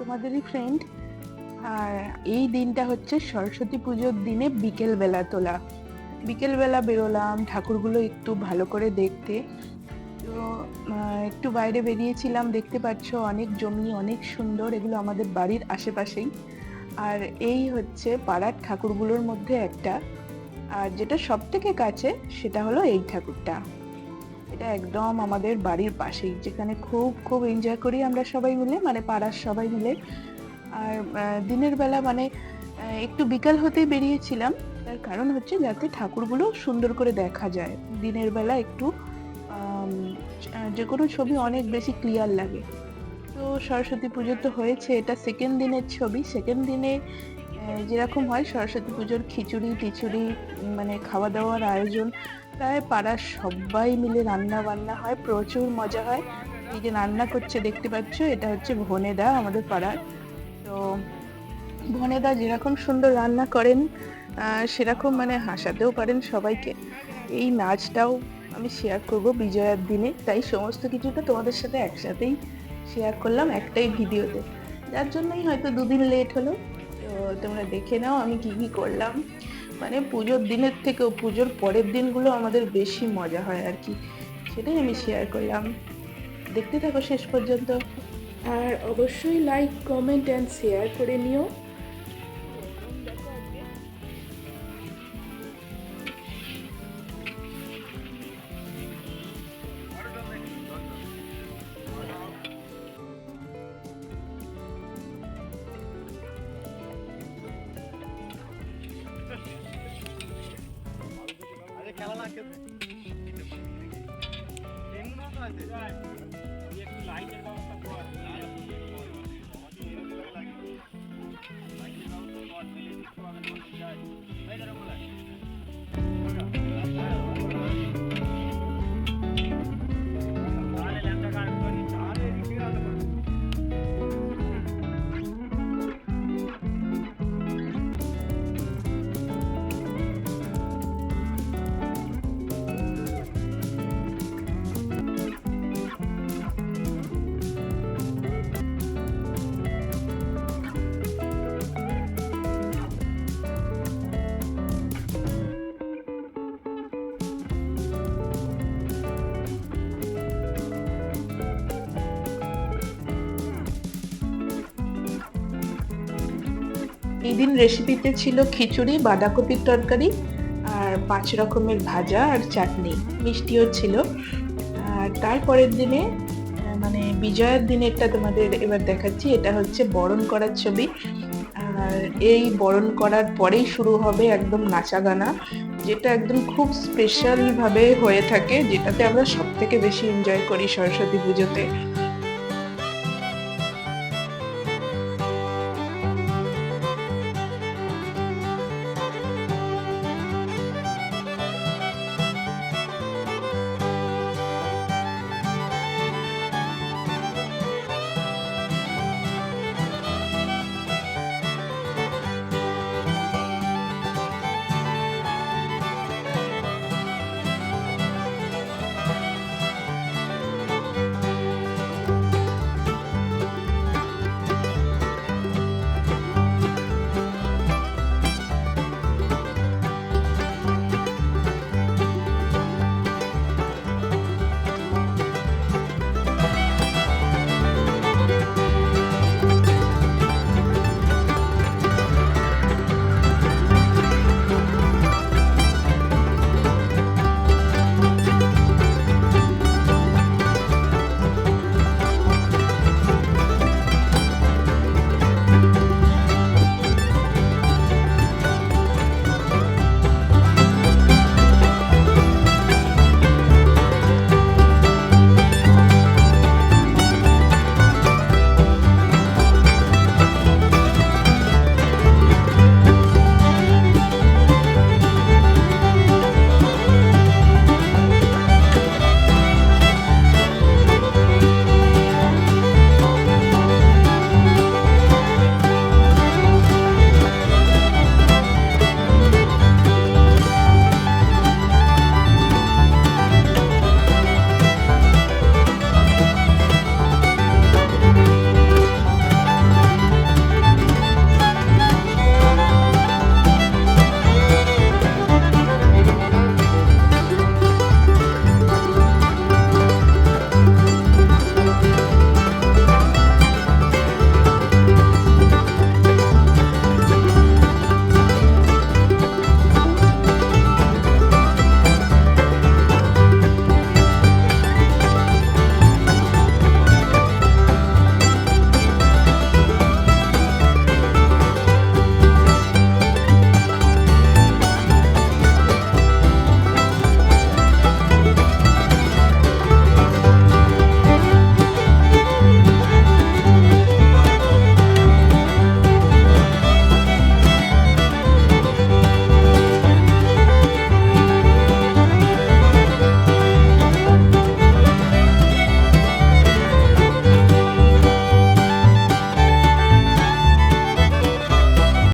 তোমাদেরই ফ্রেন্ড। আর এই দিনটা হচ্ছে সরস্বতী পুজোর দিনে বিকেলবেলা তোলা। বিকেলবেলা বেরোলাম ঠাকুরগুলো একটু ভালো করে দেখতে। তো একটু বাইরে বেরিয়েছিলাম, দেখতে পাচ্ছ অনেক জমি, অনেক সুন্দর। এগুলো আমাদের বাড়ির আশেপাশেই। আর এই হচ্ছে পাড়ার ঠাকুরগুলোর মধ্যে একটা। আর যেটা সব থেকে কাছে সেটা হলো এই ঠাকুরটা। এটা একদম আমাদের বাড়ির পাশেই, যেখানে খুব খুব এনজয় করি আমরা সবাই মিলে, মানে পাড়ার সবাই মিলে। আর দিনের বেলা মানে একটু বিকাল হতেই বেরিয়েছিলাম, তার কারণ হচ্ছে যাতে ঠাকুরগুলো সুন্দর করে দেখা যায়। দিনের বেলা একটু যে কোনো ছবি অনেক বেশি ক্লিয়ার লাগে। তো সরস্বতী পুজো তো হয়েছে, এটা সেকেন্ড দিনের ছবি। সেকেন্ড দিনে যেরকম হয় সরস্বতী পুজোর খিচুড়ি টিচুড়ি, মানে খাওয়া দাওয়ার আয়োজন। প্রায় পাড়ার সবাই মিলে রান্না বান্না হয়, প্রচুর মজা হয়। এই যে রান্না করছে দেখতে পাচ্ছ, এটা হচ্ছে ভনেদা আমাদের পাড়ার। তো ভনেদা যেরকম সুন্দর রান্না করেন সেরকম মানে হাসাতেও পারেন সবাইকে। এই নাচটাও আমি শেয়ার করব বিজয়ার দিনে, তাই সমস্ত কিছুটা তোমাদের সাথে একসাথেই শেয়ার করলাম একটাই ভিডিওতে, যার জন্যই হয়তো দুদিন লেট হলো। তো তোমরা দেখে নাও আমি কি কি করলাম। মানে পুজোর দিনের থেকেও পুজোর পরের দিনগুলো আমাদের বেশি মজা হয় আর কি, সেটাই আমি শেয়ার করলাম। দেখতে থাকো শেষ পর্যন্ত, আর অবশ্যই লাইক কমেন্ট অ্যান্ড শেয়ার করে নিও। খেলা না খেতে একটু লাইটের ব্যবস্থা কর। এই দিন রেসিপিতে ছিল খিচুড়ি, বাঁধাকপির তরকারি, আর 5 রকমের ভাজা আর চাটনি, মিষ্টিও ছিল। আর তারপরের দিনে মানে বিজয়ার দিনেরটা তোমাদের এবার দেখাচ্ছি। এটা হচ্ছে বরণ করার ছবি। আর এই বরণ করার পরেই শুরু হবে একদম নাচা গানা, যেটা একদম খুব স্পেশাল ভাবে হয়ে থাকে, যেটাতে আমরা সব থেকে বেশি এনজয় করি সরস্বতী পুজোতে।